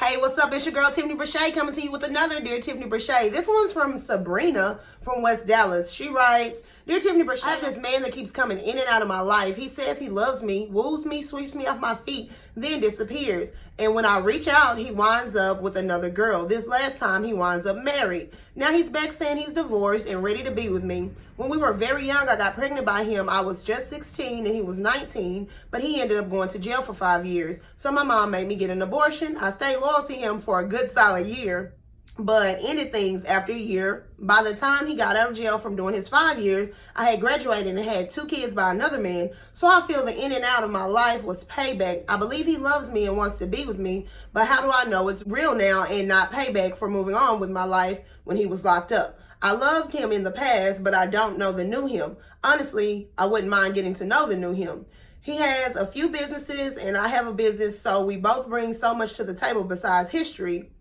Hey, what's up? It's your girl Tiffany Brochet coming to you with another Dear Tiffany Brochet. This one's from Sabrina from West Dallas. She writes, Dear Tiffany Brochet, I have this man that keeps coming in and out of my life. He says he loves me, woos me, sweeps me off my feet, then disappears. And when I reach out, he winds up with another girl. This last time, he winds up married. Now he's back saying he's divorced and ready to be with me. When we were very young, I got pregnant by him. I was just 16 and he was 19, but he ended up going to jail for 5 years. So my mom made me get an abortion. I stayed loyal to him for a good solid year, but ended things after a year. By the time he got out of jail from doing his 5 years, I had graduated and had 2 kids by another man. So I feel the in and out of my life was payback. I believe he loves me and wants to be with me, but how do I know it's real now and not payback for moving on with my life when he was locked up? I loved him in the past, but I don't know the new him. Honestly, I wouldn't mind getting to know the new him. He has a few businesses and I have a business, so we both bring so much to the table besides history.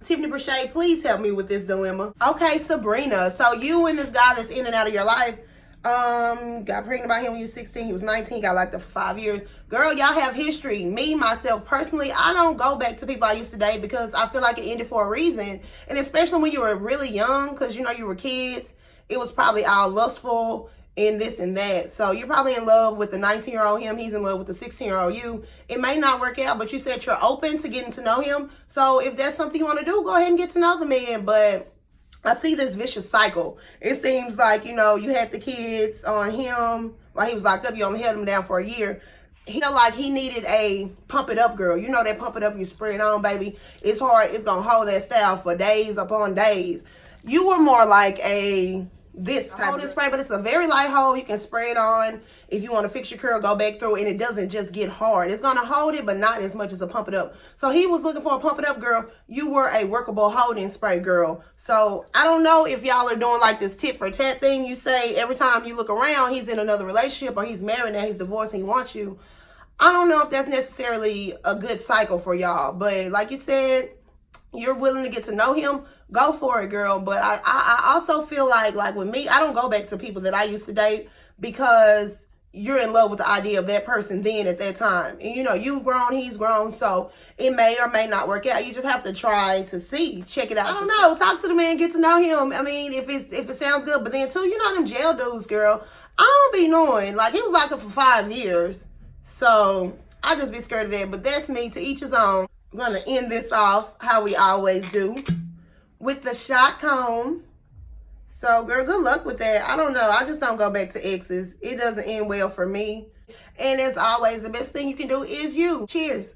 Tiffany Brochet, please help me with this dilemma. Okay, Sabrina, so you and this guy that's in and out of your life, got pregnant by him when you were 16, he was 19, got locked up for 5 years. Girl, y'all have history. Me, myself, personally, I don't go back to people I used to date because I feel like it ended for a reason. And especially when you were really young, because, you know, you were kids, it was probably all lustful and this and that. So you're probably in love with the 19-year-old him. He's in love with the 16-year-old you. It may not work out, but you said you're open to getting to know him. So if that's something you want to do, go ahead and get to know the man. But I see this vicious cycle. It seems like, you know, you had the kids on him while he was locked up. You only held him down for a year. He felt like he needed a pump it up girl. You know that pump it up you spray it on, baby. It's hard. It's going to hold that style for days upon days. You were more like this type of spray, but it's a very light hold. You can spray it on. If you want to fix your curl, go back through, and it doesn't just get hard. It's going to hold it, but not as much as a pump it up. So he was looking for a pump it up girl. You were a workable holding spray girl. So I don't know if y'all are doing like this tit for tat thing. You say every time you look around, he's in another relationship or he's married now, he's divorced and he wants you. I don't know if that's necessarily a good cycle for y'all, but like you said, you're willing to get to know him, go for it, girl. But I also feel like with me, I don't go back to people that I used to date because you're in love with the idea of that person then at that time. And, you know, you've grown, he's grown, so it may or may not work out. You just have to try to see, check it out. I don't know, talk to the man, get to know him. I mean, if it sounds good. But then, too, you know them jail dudes, girl. I don't be knowing. Like, he was locked up for 5 years. So I just be scared of that. But that's me, to each his own. I'm going to end this off how we always do with the shot comb. So, girl, good luck with that. I don't know. I just don't go back to exes. It doesn't end well for me. And as always, the best thing you can do is you. Cheers.